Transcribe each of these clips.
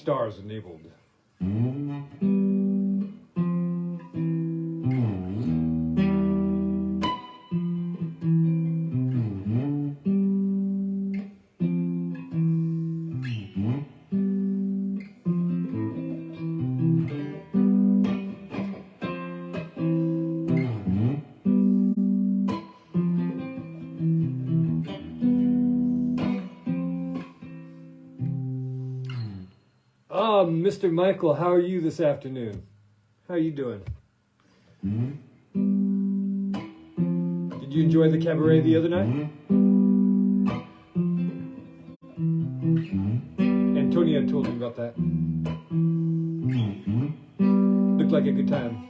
Stars enabled. Mr. Michael, how are you this afternoon? How are you doing? Did you enjoy the cabaret the other night? Antonia told me about that. Looked like a good time.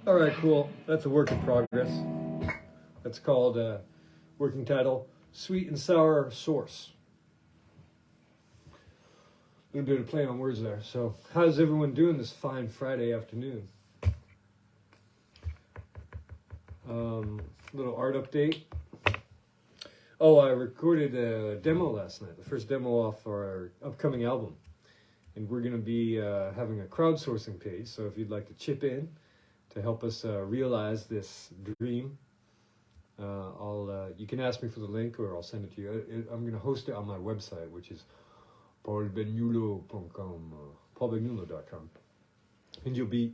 All right, cool. That's a work in progress. That's called, working title, Sweet and Sour Sauce. A little bit of play on words there. So, how's everyone doing this fine Friday afternoon? Little art update. Oh, I recorded a demo last night, the first demo off our upcoming album. And we're going to be having a crowdsourcing page, so if you'd like to chip in to help us realize this dream, you can ask me for the link or I'll send it to you. I'm going to host it on my website, which is paulbegnulo.com, paulbegnulo.com. And you'll be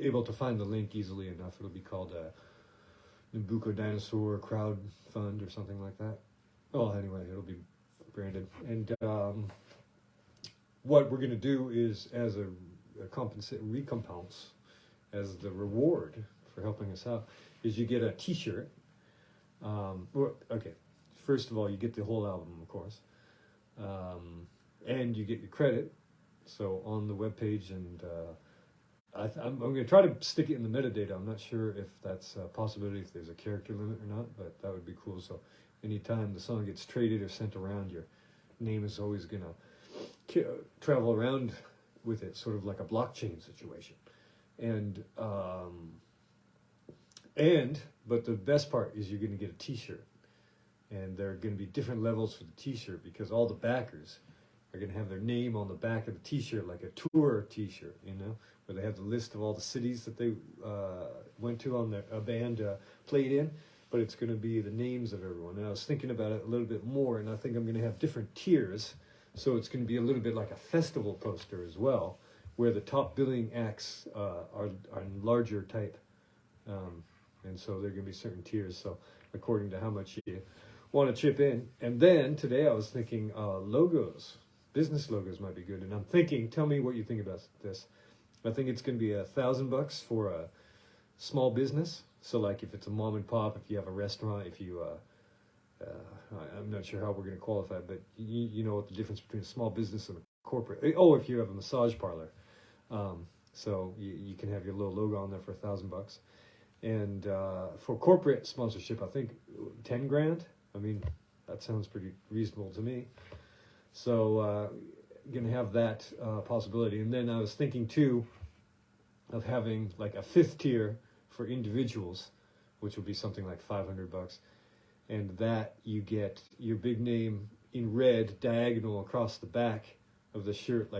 able to find the link easily enough. It'll be called Nabucco Dinosaur Crowd Fund or something like that. Well, anyway, it'll be branded. And what we're going to do is, as a recompense, as the reward for helping us out, is you get a t-shirt. Okay, first of all, you get the whole album, of course. And you get your credit. So on the webpage, and I'm going to try to stick it in the metadata. I'm not sure if that's a possibility, if there's a character limit or not, but that would be cool. So anytime the song gets traded or sent around, your name is always going to travel around with it, sort of like a blockchain situation. But the best part is you're going to get a t-shirt, and there are going to be different levels for the t-shirt, because all the backers are going to have their name on the back of the t-shirt, like a tour t-shirt, where they have the list of all the cities that they went to on their band played in, but it's going to be the names of everyone. And I was thinking about it a little bit more, and I think I'm going to have different tiers, so it's going to be a little bit like a festival poster as well, where the top billing acts are larger type. And so there are going to be certain tiers, so according to how much you want to chip in. And then today I was thinking logos, business logos might be good. And I'm thinking, tell me what you think about this. I think it's going to be $1,000 for a small business. So like if it's a mom and pop, if you have a restaurant, if you, I'm not sure how we're going to qualify, but you know what the difference between a small business and a corporate. Oh, if you have a massage parlor. So you can have your little logo on there for $1,000. And for corporate sponsorship, I think 10 grand. I mean, that sounds pretty reasonable to me. So going to have that possibility. And then I was thinking too of having like a fifth tier for individuals, which would be something like $500. and that you get your big name in red diagonal across the back of the shirt,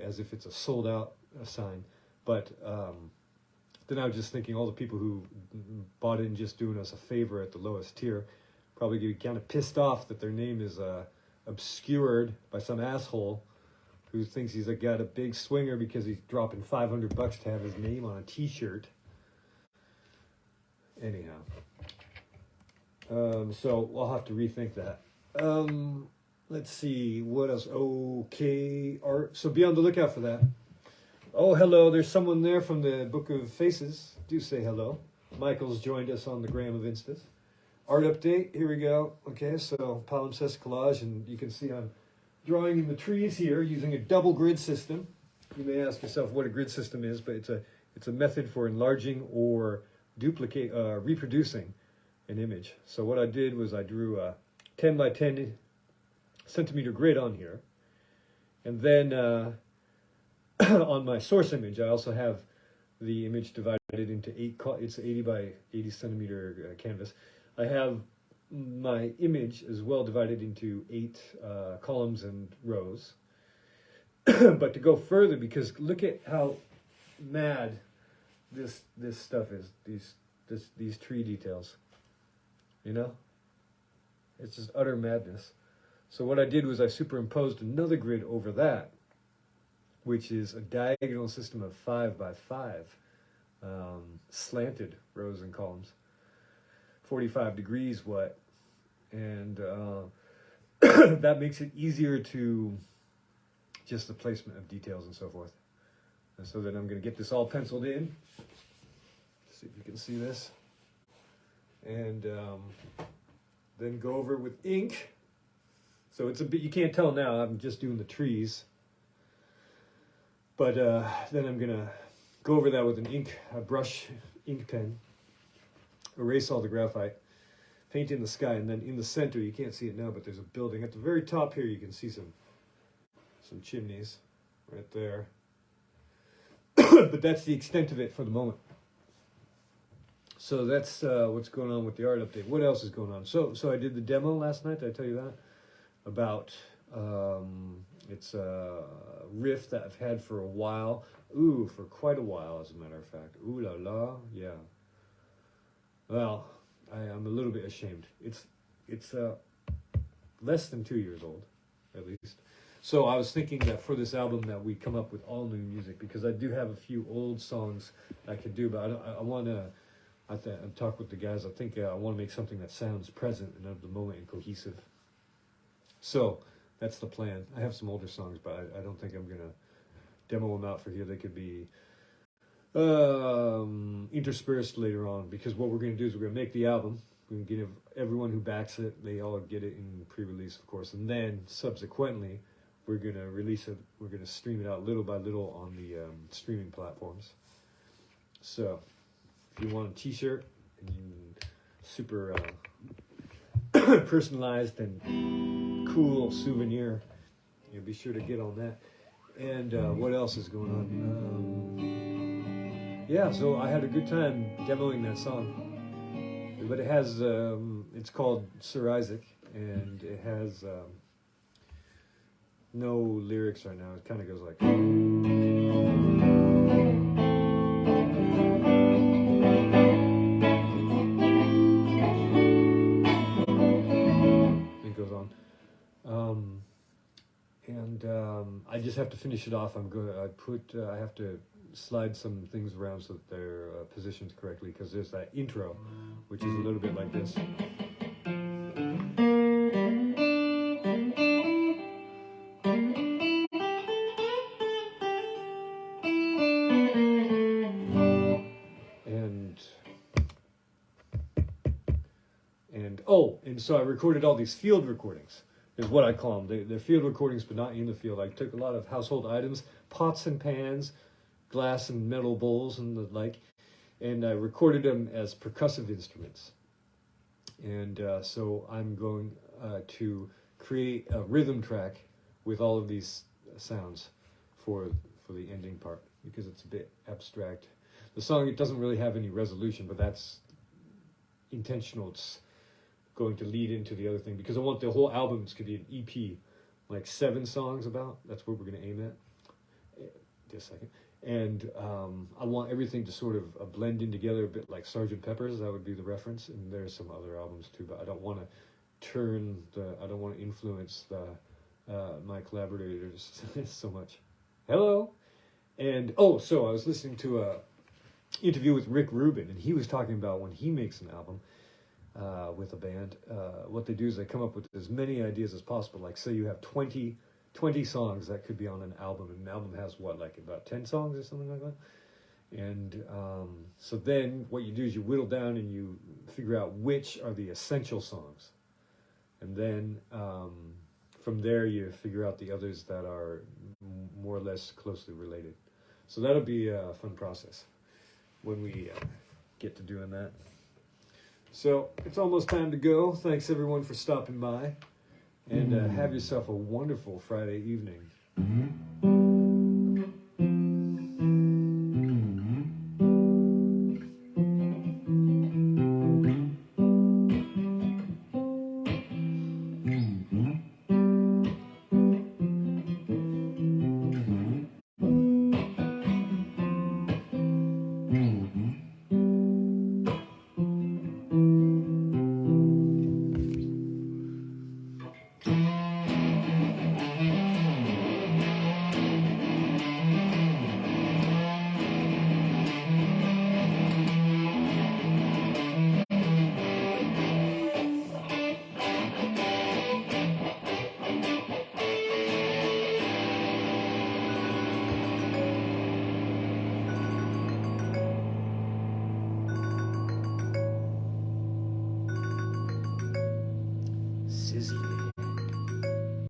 as if it's a sold out sign. But then I was just thinking, all the people who bought in just doing us a favor at the lowest tier probably get kind of pissed off that their name is obscured by some asshole who thinks he's got a big swinger because he's dropping $500 to have his name on a T-shirt. Anyhow, so I'll have to rethink that. Let's see, what else? Okay, art. So be on the lookout for that. Oh, hello, there's someone there from the Book of Faces. Do say hello. Michael's joined us on the gram of Instas. Art update, here we go. Okay, so palimpsest collage, and you can see I'm drawing in the trees here using a double grid system. You may ask yourself what a grid system is, but it's a method for enlarging or reproducing an image. So what I did was I drew a 10 by 10 centimeter grid on here, and then on my source image I also have the image divided into it's 80 by 80 centimeter canvas. I have my image as well divided into 8 columns and rows. But to go further, because look at how mad this stuff is, these tree details, you know, it's just utter madness. So what I did was I superimposed another grid over that, which is a diagonal system of 5 by 5 slanted rows and columns, 45 degrees what, and that makes it easier to just the placement of details and so forth. And so then I'm going to get this all penciled in. See if you can see this. And then go over with ink. So it's a bit, you can't tell now, I'm just doing the trees. But then I'm going to go over that with a brush ink pen, erase all the graphite, paint in the sky, and then in the center, you can't see it now, but there's a building. At the very top here, you can see some chimneys right there. But that's the extent of it for the moment. So that's what's going on with the art update. What else is going on? So I did the demo last night. Did I tell you that? About, it's a riff that I've had for a while. Ooh, for quite a while, as a matter of fact. Ooh la la, yeah. Well, I'm a little bit ashamed. It's less than 2 years old, at least. So I was thinking that for this album that we come up with all new music, because I do have a few old songs I could do, but I want to, I'm talking with the guys, I think I want to make something that sounds present and of the moment and cohesive. So that's the plan. I have some older songs, but I don't think I'm going to demo them out for here. They could be interspersed later on, because what we're going to do is we're going to make the album. We're going to give everyone who backs it, they all get it in pre-release, of course, and then subsequently we're going to release it, we're going to stream it out little by little on the streaming platforms. So if you want a t-shirt and super personalized and cool souvenir, you know, be sure to get on that. And what else is going on? Yeah, so I had a good time demoing that song. But it has, it's called Sir Isaac, and it has no lyrics right now. It kind of goes like... It goes on. I just have to finish it off. I have to slide some things around so that they're positioned correctly, because there's that intro, which is a little bit like this. And so I recorded all these field recordings, is what I call them. They're field recordings, but not in the field. I took a lot of household items, pots and pans, glass and metal bowls and the like, and I recorded them as percussive instruments. And so I'm going to create a rhythm track with all of these sounds for the ending part, because it's a bit abstract. The song, it doesn't really have any resolution, but that's intentional. It's going to lead into the other thing, because I want the whole album to be an EP, like 7 songs about. That's what we're going to aim at. Just a second. And I want everything to sort of blend in together a bit like Sgt. Pepper's. That would be the reference. And there's some other albums too, but I don't want to influence my collaborators so much. Hello. And so I was listening to a interview with Rick Rubin, and he was talking about when he makes an album with a band, what they do is they come up with as many ideas as possible. Like, say you have 20 songs that could be on an album, and an album has like about 10 songs or something like that. And so then what you do is you whittle down and you figure out which are the essential songs, and then from there you figure out the others that are more or less closely related. So that'll be a fun process when we get to doing that. So it's almost time to go. Thanks everyone for stopping by, and have yourself a wonderful Friday evening. Sizzy.